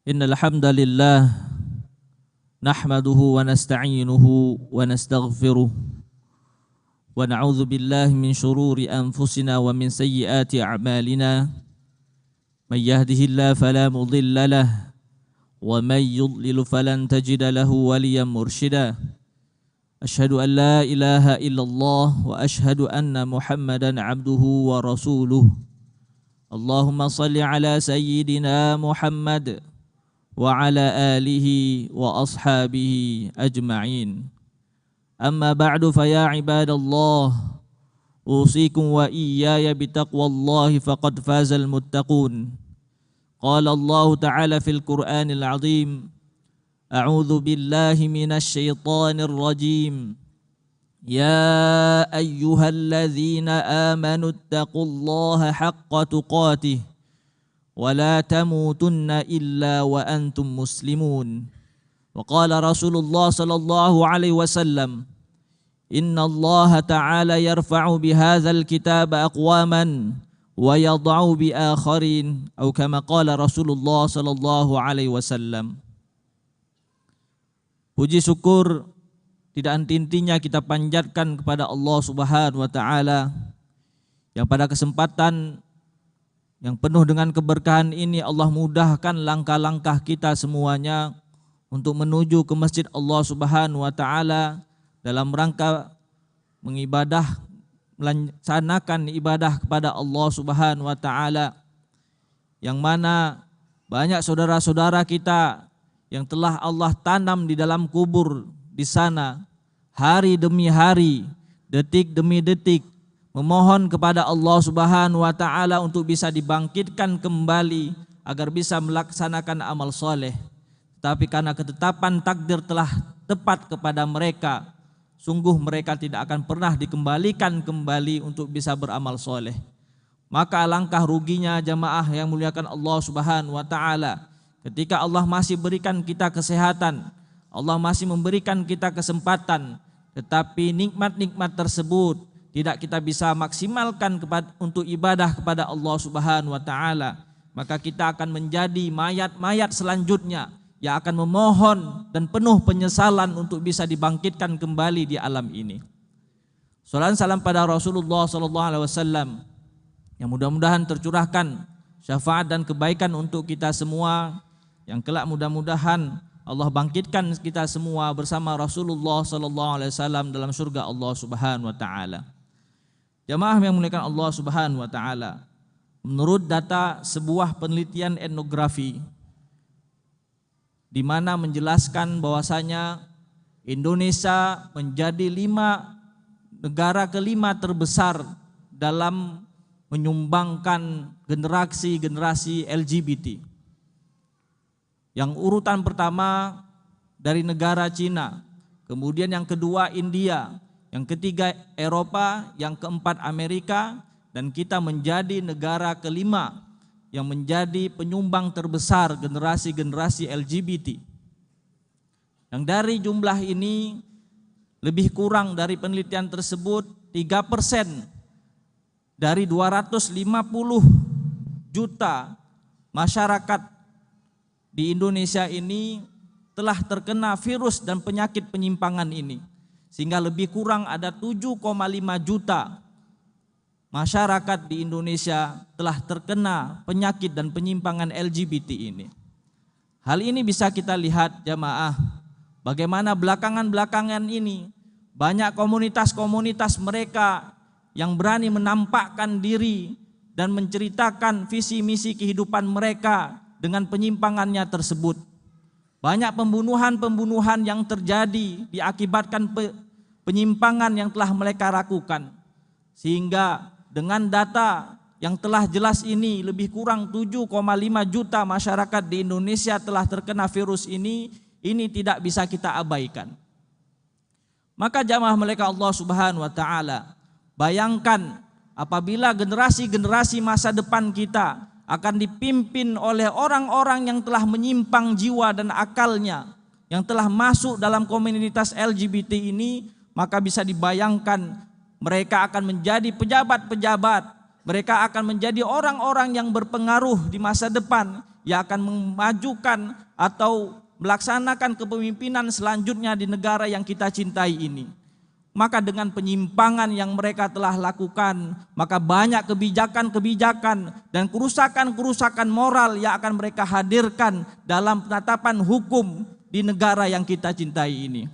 Innal hamdalillah nahmaduhu wa nasta'inuhu wa nastaghfiruh wa na'udzu billahi min shururi anfusina wa min sayyiati a'malina may yahdihillahu fala mudilla lahu wa may yudlil falan tajida lahu waliyan mursyida. Asyhadu an la ilaha illallah wa asyhadu anna Muhammadan abduhu wa rasuluh. Allahumma salli ala sayyidina Muhammad wa ala alihi wa ashabihi ajma'in. Amma ba'du fa ya ibadallah, usikum wa iyaya bitaqwallahi faqad fazal muttaqun. Qala Allah ta'ala fil Qur'anil azim, a'udzu billahi minasy syaithanir rajim. Ya ayyuhalladzina amanu taqullaha haqqa tuqatih wa la tamutunna illa wa antum muslimun. Wa qala Rasulullah sallallahu alaihi wasallam, inna Allah ta'ala yarfa'u bihadzal kitaba aqwaman wa yad'u bi akharin, atau kama qala Rasulullah sallallahu alaihi wasallam. Puji syukur tidak henti-hentinya kita panjatkan kepada Allah Subhanahu wa taala yang pada kesempatan yang penuh dengan keberkahan ini Allah mudahkan langkah-langkah kita semuanya untuk menuju ke masjid Allah Subhanahu wa taala dalam rangka melaksanakan ibadah kepada Allah Subhanahu wa taala, yang mana banyak saudara-saudara kita yang telah Allah tanam di dalam kubur di sana hari demi hari, detik demi detik, memohon kepada Allah Subhanahu wa taala untuk bisa dibangkitkan kembali agar bisa melaksanakan amal soleh. Tapi karena ketetapan takdir telah tepat kepada mereka, sungguh mereka tidak akan pernah dikembalikan kembali untuk bisa beramal soleh. Maka alangkah ruginya jamaah yang muliakan Allah Subhanahu wa taala ketika Allah masih berikan kita kesehatan, Allah masih memberikan kita kesempatan, tetapi nikmat-nikmat tersebut tidak kita bisa maksimalkan untuk ibadah kepada Allah Subhanahu wa taala, maka kita akan menjadi mayat-mayat selanjutnya yang akan memohon dan penuh penyesalan untuk bisa dibangkitkan kembali di alam ini. Salawat salam pada Rasulullah sallallahu alaihi wasallam yang mudah-mudahan tercurahkan syafaat dan kebaikan untuk kita semua, yang kelak mudah-mudahan Allah bangkitkan kita semua bersama Rasulullah sallallahu alaihi wasallam dalam surga Allah Subhanahu wa taala. Jamaah yang muliakan Allah Subhanahu wa taala, menurut data sebuah penelitian etnografi di mana menjelaskan bahwasanya Indonesia menjadi negara kelima terbesar dalam menyumbangkan generasi LGBT. Yang urutan pertama dari negara Cina, kemudian yang kedua India, yang ketiga Eropa, yang keempat Amerika, dan kita menjadi negara kelima yang menjadi penyumbang terbesar generasi-generasi LGBT. Yang dari jumlah ini lebih kurang dari penelitian tersebut 3% dari 250 juta masyarakat di Indonesia ini telah terkena virus dan penyakit penyimpangan ini, sehingga lebih kurang ada 7,5 juta masyarakat di Indonesia telah terkena penyakit dan penyimpangan LGBT ini. Hal ini bisa kita lihat jamaah, bagaimana belakangan ini banyak komunitas-komunitas mereka yang berani menampakkan diri dan menceritakan visi misi kehidupan mereka dengan penyimpangannya tersebut. Banyak pembunuhan-pembunuhan yang terjadi diakibatkan penyimpangan yang telah mereka lakukan, sehingga dengan data yang telah jelas ini lebih kurang 7,5 juta masyarakat di Indonesia telah terkena virus ini tidak bisa kita abaikan. Maka jamaah malaikat Allah Subhanahu wa taala, bayangkan apabila generasi-generasi masa depan kita akan dipimpin oleh orang-orang yang telah menyimpang jiwa dan akalnya, yang telah masuk dalam komunitas LGBT ini, maka bisa dibayangkan mereka akan menjadi pejabat-pejabat, mereka akan menjadi orang-orang yang berpengaruh di masa depan, yang akan memajukan atau melaksanakan kepemimpinan selanjutnya di negara yang kita cintai ini. Maka dengan penyimpangan yang mereka telah lakukan, maka banyak kebijakan-kebijakan dan kerusakan-kerusakan moral yang akan mereka hadirkan dalam penetapan hukum di negara yang kita cintai ini.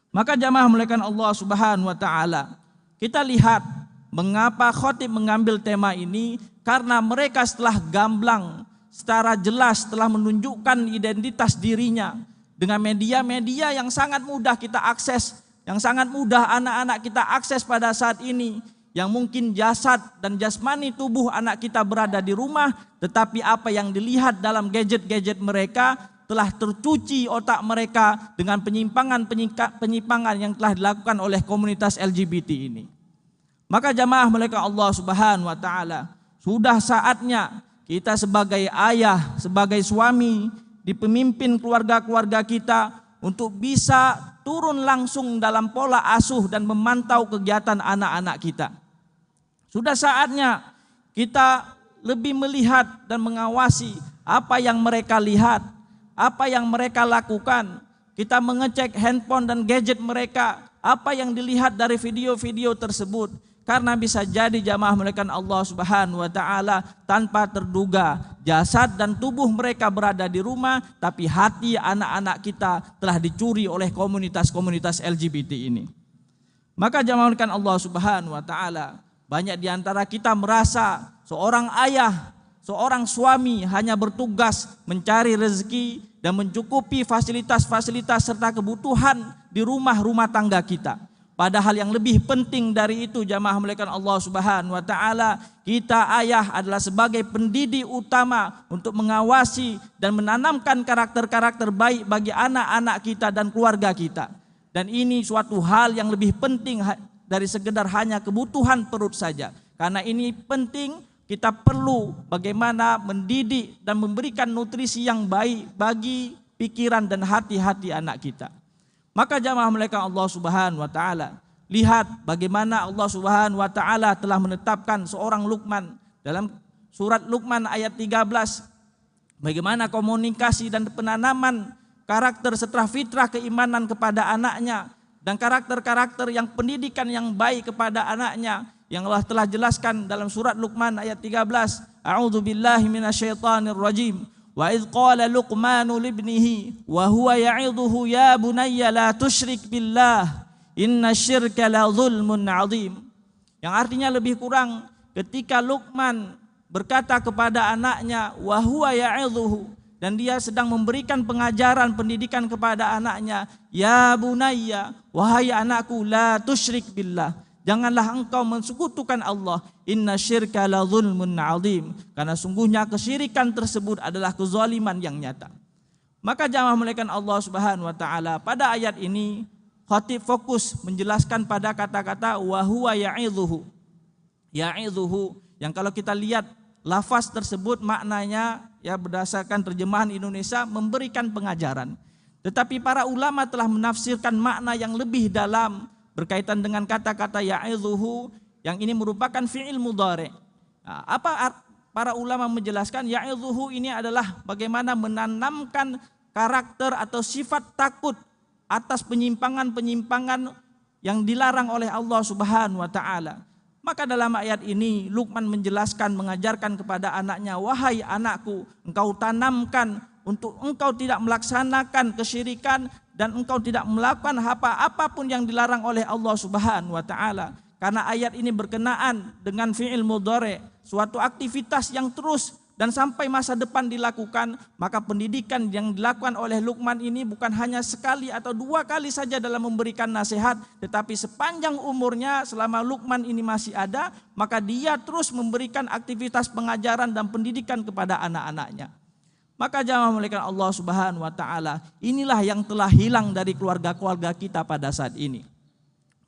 Maka jamaah muliakan Allah Subhanahu wa taala, kita lihat mengapa khatib mengambil tema ini, karena mereka setelah gamblang secara jelas telah menunjukkan identitas dirinya dengan media-media yang sangat mudah kita akses, yang sangat mudah anak-anak kita akses pada saat ini, yang mungkin jasad dan jasmani tubuh anak kita berada di rumah, tetapi apa yang dilihat dalam gadget-gadget mereka telah tercuci otak mereka dengan penyimpangan yang telah dilakukan oleh komunitas LGBT ini. Maka jamaah muliakan Allah Subhanahu wa taala, sudah saatnya kita sebagai ayah, sebagai suami, di pemimpin keluarga-keluarga kita untuk bisa turun langsung dalam pola asuh dan memantau kegiatan anak-anak kita. Sudah saatnya kita lebih melihat dan mengawasi apa yang mereka lihat, apa yang mereka lakukan. Kita mengecek handphone dan gadget mereka, apa yang dilihat dari video-video tersebut. Karena bisa jadi jamaah muliakan Allah Subhanahu wa taala, tanpa terduga jasad dan tubuh mereka berada di rumah, tapi hati anak-anak kita telah dicuri oleh komunitas-komunitas LGBT ini. Maka jamaah muliakan Allah Subhanahu wa taala, banyak di antara kita merasa seorang ayah, seorang suami hanya bertugas mencari rezeki dan mencukupi fasilitas-fasilitas serta kebutuhan di rumah tangga kita. Padahal yang lebih penting dari itu jamaah muliakan Allah Subhanahu wa taala, kita ayah adalah sebagai pendidik utama untuk mengawasi dan menanamkan karakter-karakter baik bagi anak-anak kita dan keluarga kita. Dan ini suatu hal yang lebih penting dari sekedar hanya kebutuhan perut saja. Karena ini penting, kita perlu bagaimana mendidik dan memberikan nutrisi yang baik bagi pikiran dan hati-hati anak kita. Maka jamaah muliakan Allah Subhanahu wa taala, lihat bagaimana Allah Subhanahu wa taala telah menetapkan seorang Luqman dalam surat Luqman ayat 13. Bagaimana komunikasi dan penanaman karakter setelah fitrah keimanan kepada anaknya dan karakter-karakter yang pendidikan yang baik kepada anaknya yang Allah telah jelaskan dalam surat Luqman ayat 13. A'udzubillahi minasyaitonir rajim. Wa idh qala Luqmanu libnihi wa huwa ya'idhuhu ya bunayya la tusyrik billah innasyirka la zulmun 'adzim. Yang artinya lebih kurang ketika Luqman berkata kepada anaknya wa huwa ya'idhuhu, dan dia sedang memberikan pengajaran pendidikan kepada anaknya, ya bunayya, wahai anakku, la tusyrik billah, janganlah engkau mensekutukan Allah, inna syirka la zulmun 'adzim, karena sungguhnya kesyirikan tersebut adalah kezaliman yang nyata. Maka jamaah muliakan Allah Subhanahu wa taala, pada ayat ini khatib fokus menjelaskan pada kata-kata wa huwa ya'idhuhu. Ya'idhuhu yang kalau kita lihat lafaz tersebut maknanya ya berdasarkan terjemahan Indonesia memberikan pengajaran. Tetapi para ulama telah menafsirkan makna yang lebih dalam berkaitan dengan kata-kata ya'idhuhu yang ini merupakan fi'il mudhari'. Nah, para ulama menjelaskan ya'idhuhu ini adalah bagaimana menanamkan karakter atau sifat takut atas penyimpangan-penyimpangan yang dilarang oleh Allah Subhanahu wa taala. Maka dalam ayat ini Luqman menjelaskan, mengajarkan kepada anaknya, wahai anakku, engkau tanamkan untuk engkau tidak melaksanakan kesyirikan dan engkau tidak melakukan apapun yang dilarang oleh Allah Subhanahu wa taala. Karena ayat ini berkenaan dengan fi'il mudhari', suatu aktivitas yang terus dan sampai masa depan dilakukan, maka pendidikan yang dilakukan oleh Luqman ini bukan hanya sekali atau dua kali saja dalam memberikan nasihat, tetapi sepanjang umurnya selama Luqman ini masih ada, maka dia terus memberikan aktivitas pengajaran dan pendidikan kepada anak-anaknya. Maka jamaah muliakan Allah Subhanahu wa taala, inilah yang telah hilang dari keluarga-keluarga kita pada saat ini.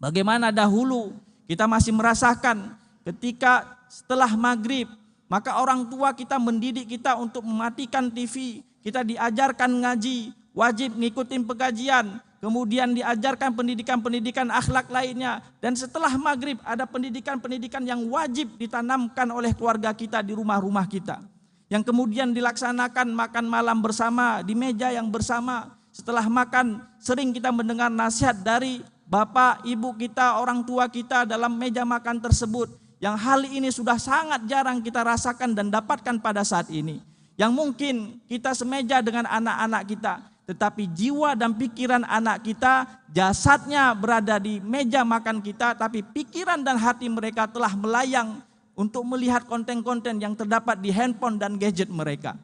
Bagaimana dahulu kita masih merasakan ketika setelah maghrib, maka orang tua kita mendidik kita untuk mematikan TV, kita diajarkan ngaji, wajib ngikutin pengajian, kemudian diajarkan pendidikan-pendidikan akhlak lainnya, dan setelah maghrib ada pendidikan-pendidikan yang wajib ditanamkan oleh keluarga kita di rumah-rumah kita. yang kemudian dilaksanakan makan malam bersama di meja yang bersama. Setelah makan sering kita mendengar nasihat dari bapak, ibu kita, orang tua kita dalam meja makan tersebut. Yang hal ini sudah sangat jarang kita rasakan dan dapatkan pada saat ini. Yang mungkin kita semeja dengan anak-anak kita, tetapi jiwa dan pikiran anak kita, jasadnya berada di meja makan kita, tapi pikiran dan hati mereka telah melayang untuk melihat konten-konten yang terdapat di handphone dan gadget mereka.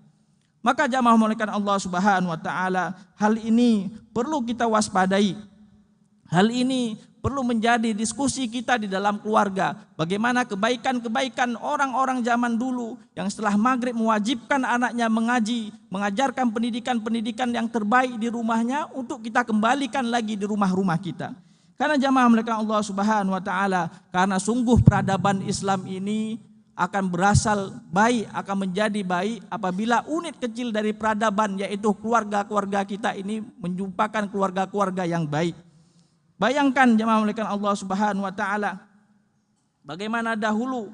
Maka jamaah malaikat Allah Subhanahu wa taala, hal ini perlu kita waspadai. Hal ini perlu menjadi diskusi kita di dalam keluarga. Bagaimana kebaikan-kebaikan orang-orang zaman dulu yang setelah maghrib mewajibkan anaknya mengaji, mengajarkan pendidikan-pendidikan yang terbaik di rumahnya untuk kita kembalikan lagi di rumah-rumah kita. Karena jamaah malaikat Allah Subhanahu wa taala, karena sungguh peradaban Islam ini akan berasal baik, akan menjadi baik apabila unit kecil dari peradaban, yaitu keluarga-keluarga kita ini menjumpakan keluarga-keluarga yang baik. Bayangkan jamaah malaikat Allah Subhanahu wa taala, bagaimana dahulu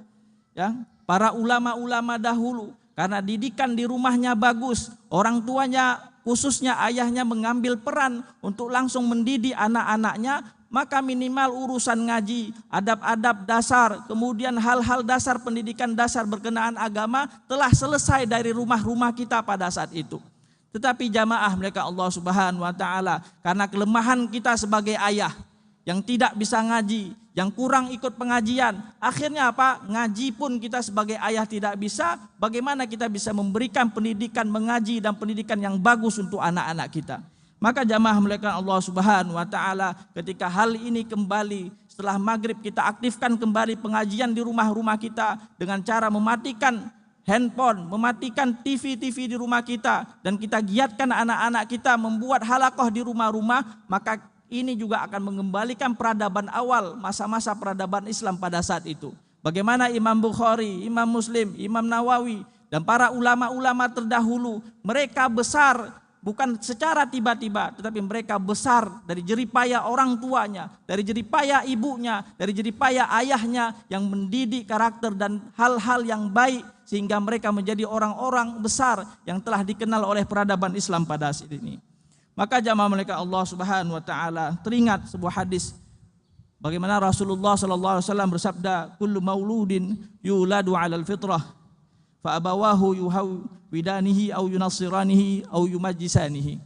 ya, para ulama-ulama dahulu karena didikan di rumahnya bagus, orang tuanya khususnya ayahnya mengambil peran untuk langsung mendidik anak-anaknya, maka minimal urusan ngaji, adab-adab dasar, kemudian hal-hal dasar pendidikan dasar berkenaan agama telah selesai dari rumah-rumah kita pada saat itu. Tetapi jamaah mereka Allah Subhanahu wa taala, karena kelemahan kita sebagai ayah yang tidak bisa ngaji, yang kurang ikut pengajian, akhirnya apa? Ngaji pun kita sebagai ayah tidak bisa. Bagaimana kita bisa memberikan pendidikan mengaji dan pendidikan yang bagus untuk anak-anak kita? Maka jamaah malaikat Allah Subhanahu wa taala, ketika hal ini kembali setelah maghrib kita aktifkan kembali pengajian di rumah-rumah kita dengan cara mematikan handphone, mematikan TV-TV di rumah kita, dan kita giatkan anak-anak kita membuat halakoh di rumah-rumah, maka ini juga akan mengembalikan peradaban awal, masa-masa peradaban Islam pada saat itu. Bagaimana Imam Bukhari, Imam Muslim, Imam Nawawi, dan para ulama-ulama terdahulu, mereka besar bukan secara tiba-tiba, tetapi mereka besar dari jeripaya orang tuanya, dari jeripaya ibunya, dari jeripaya ayahnya yang mendidik karakter dan hal-hal yang baik sehingga mereka menjadi orang-orang besar yang telah dikenal oleh peradaban Islam pada saat ini. Maka jamaah malaikat Allah Subhanahu wa taala, teringat sebuah hadis bagaimana Rasulullah sallallahu alaihi wasallam bersabda, kullu mauludin yuladu 'alal fitrah fa abawahu yuhawidanihi au yunassiranihi au yumajjisanihi.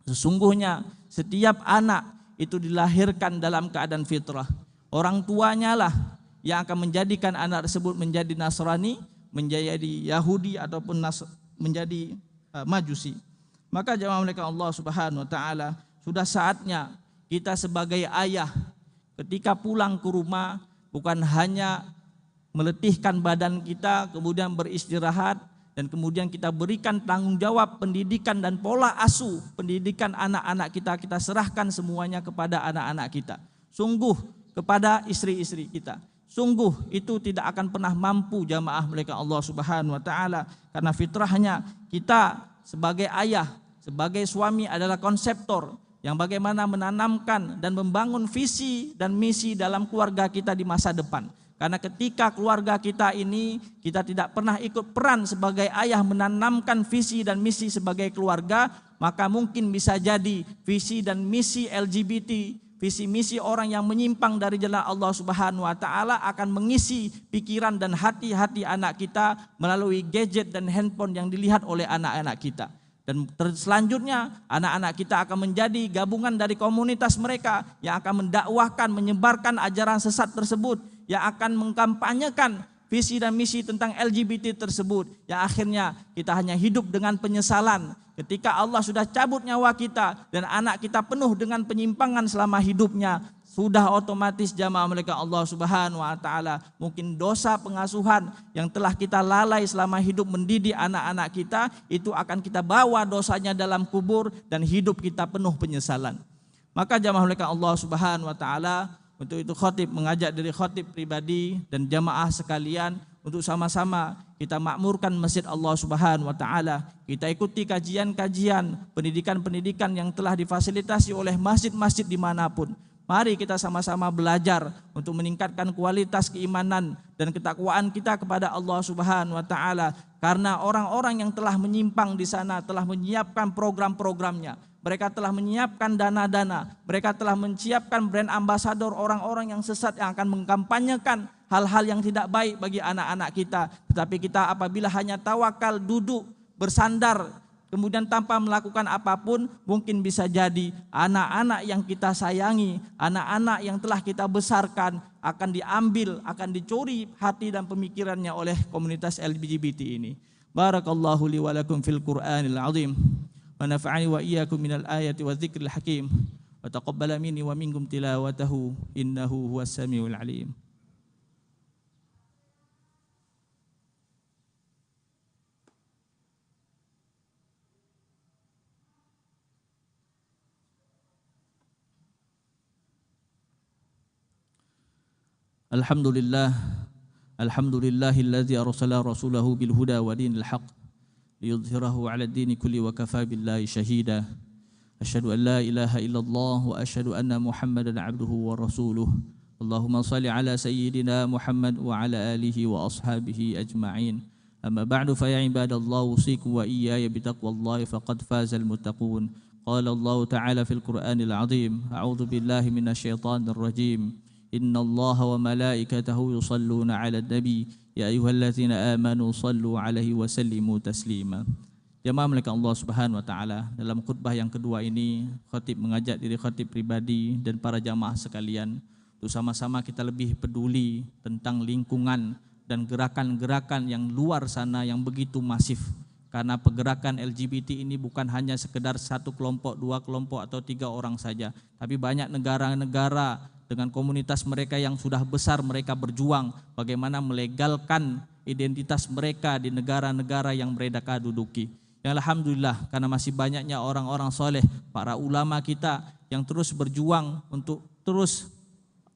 Sesungguhnya setiap anak itu dilahirkan dalam keadaan fitrah. Orang tuanya lah yang akan menjadikan anak tersebut menjadi Nasrani, menjadi Yahudi ataupun menjadi Majusi. Maka jamaah malaikat Allah Subhanahu wa taala, sudah saatnya kita sebagai ayah ketika pulang ke rumah bukan hanya meletihkan badan kita kemudian beristirahat, dan kemudian kita berikan tanggung jawab pendidikan dan pola asuh pendidikan anak-anak kita serahkan semuanya kepada anak-anak kita, sungguh kepada istri-istri kita. Sungguh itu tidak akan pernah mampu jamaah malaikat Allah Subhanahu wa taala, karena fitrahnya kita sebagai ayah, sebagai suami adalah konseptor yang bagaimana menanamkan dan membangun visi dan misi dalam keluarga kita di masa depan. Karena ketika keluarga kita ini kita tidak pernah ikut peran sebagai ayah menanamkan visi dan misi sebagai keluarga, maka mungkin bisa jadi visi dan misi LGBT, visi misi orang yang menyimpang dari jalan Allah Subhanahu wa taala akan mengisi pikiran dan hati-hati anak kita melalui gadget dan handphone yang dilihat oleh anak-anak kita. Dan selanjutnya anak-anak kita akan menjadi gabungan dari komunitas mereka yang akan mendakwahkan, menyebarkan ajaran sesat tersebut, yang akan mengkampanyekan visi dan misi tentang LGBT tersebut, yang akhirnya kita hanya hidup dengan penyesalan ketika Allah sudah cabut nyawa kita dan anak kita penuh dengan penyimpangan selama hidupnya. Sudah otomatis jamaah malaikat Allah Subhanahu wa taala, mungkin dosa pengasuhan yang telah kita lalai selama hidup mendidik anak-anak kita, itu akan kita bawa dosanya dalam kubur dan hidup kita penuh penyesalan. Maka jamaah malaikat Allah Subhanahu wa taala, untuk itu khatib mengajak diri khatib pribadi dan jamaah sekalian untuk sama-sama kita makmurkan masjid Allah Subhanahu wa taala. Kita ikuti kajian-kajian, pendidikan-pendidikan yang telah difasilitasi oleh masjid-masjid dimanapun. Mari kita sama-sama belajar untuk meningkatkan kualitas keimanan dan ketakwaan kita kepada Allah Subhanahu wa taala, karena orang-orang yang telah menyimpang di sana telah menyiapkan program-programnya. Mereka telah menyiapkan dana-dana, mereka telah menyiapkan brand ambassador, orang-orang yang sesat yang akan mengkampanyekan hal-hal yang tidak baik bagi anak-anak kita. Tetapi kita apabila hanya tawakal, duduk, bersandar, kemudian tanpa melakukan apapun, mungkin bisa jadi anak-anak yang kita sayangi, anak-anak yang telah kita besarkan akan diambil, akan dicuri hati dan pemikirannya oleh komunitas LGBT ini. Barakallahu li wa lakum fil Qur'anil azim. Wa nafa'ani wa iyyakum minal ayati wa dzikril hakim. Wa taqabbala minni wa minkum tilawatahu innahu huwas samiul alim. Alhamdulillahilladzi arsala rasulahu bil huda wa dinil haqq liyudhhirahu 'ala ad-dini kulli wa kafa billahi shahida. Asyhadu an la ilaha illallah wa asyhadu anna Muhammadan 'abduhu wa rasuluh. Allahumma shalli 'ala sayyidina Muhammad wa 'ala alihi wa ashabihi ajma'in. Amma ba'du fa ya ibadallah usikum wa iyaya bitaqwallahi faqad fazal muttaqun. Qala Allah ta'ala fil Qur'anil 'azim. A'udzu billahi minasyaitonir rajim. Inna Allah wa malaikatahu yusalluna 'alan nabi ya ayyuhallazina amanu sallu 'alaihi wa sallimu taslima. Jamaah melakukan Allah Subhanahu wa taala, dalam khutbah yang kedua ini khatib mengajak diri khatib pribadi dan para jamaah sekalian untuk sama-sama kita lebih peduli tentang lingkungan dan gerakan-gerakan yang luar sana yang begitu masif. Karena pergerakan LGBT ini bukan hanya sekedar satu kelompok, dua kelompok atau tiga orang saja, tapi banyak negara-negara dengan komunitas mereka yang sudah besar, mereka berjuang bagaimana melegalkan identitas mereka di negara-negara yang mereka duduki. Yang alhamdulillah karena masih banyaknya orang-orang soleh, para ulama kita yang terus berjuang untuk terus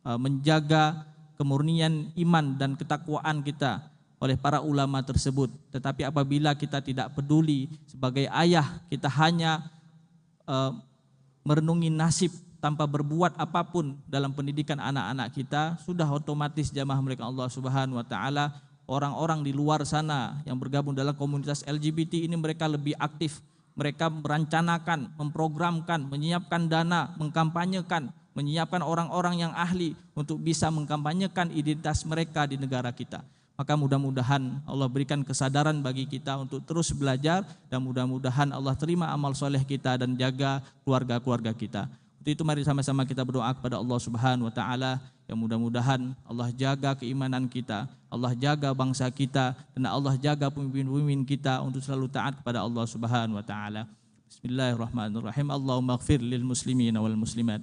menjaga kemurnian iman dan ketakwaan kita oleh para ulama tersebut. Tetapi apabila kita tidak peduli sebagai ayah, kita hanya merenungi nasib tanpa berbuat apapun dalam pendidikan anak-anak kita, sudah otomatis jamaah mereka Allah Subhanahu wa taala, orang-orang di luar sana yang bergabung dalam komunitas LGBT ini mereka lebih aktif. Mereka merancanakan, memprogramkan, menyiapkan dana, mengkampanyekan, menyiapkan orang-orang yang ahli untuk bisa mengkampanyekan identitas mereka di negara kita. Maka mudah-mudahan Allah berikan kesadaran bagi kita untuk terus belajar, dan mudah-mudahan Allah terima amal soleh kita dan jaga keluarga-keluarga kita. Untuk itu mari sama-sama kita berdoa kepada Allah Subhanahu wa taala yang mudah-mudahan Allah jaga keimanan kita, Allah jaga bangsa kita, dan Allah jaga pemimpin-pemimpin kita untuk selalu taat kepada Allah Subhanahu wa taala. Bismillahirrahmanirrahim. Allahumma ighfir lil muslimina wal muslimat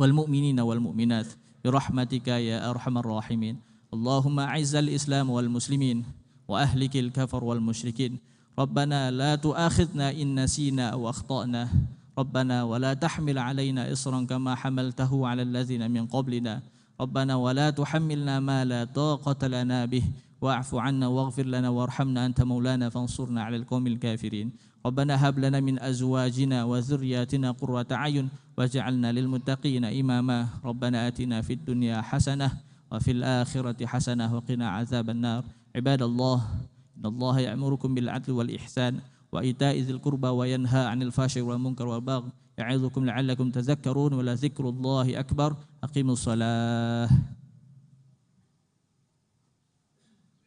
wal mu'minina wal mu'minat bi rahmatika ya arhamar rahimin. Allahumma a'izzal islam wal muslimin wa ahlikil kafar wal musyrikin. Rabbana la tu'akhidna in nasina aw akhtana. ربنا ولا تحمل علينا إصرا كما حملته على الذين من قبلنا ربنا ولا تحملنا ما لا طاقة لنا به واعف عنا واغفر لنا وارحمنا أنت مولانا فانصرنا على القوم الكافرين ربنا هب لنا من أزواجنا وذرياتنا قرة أعين واجعلنا للمتقين إماما ربنا آتنا في الدنيا حسنة وفي الآخرة حسنة وقنا عذاب النار عباد الله إن الله يأمركم بالعدل والإحسان وإيتاء ذي القربى وينهى عن الفحشاء والمنكر والبغي يعظكم لعلكم تذكرون ولذكر الله أكبر أقيموا الصلاة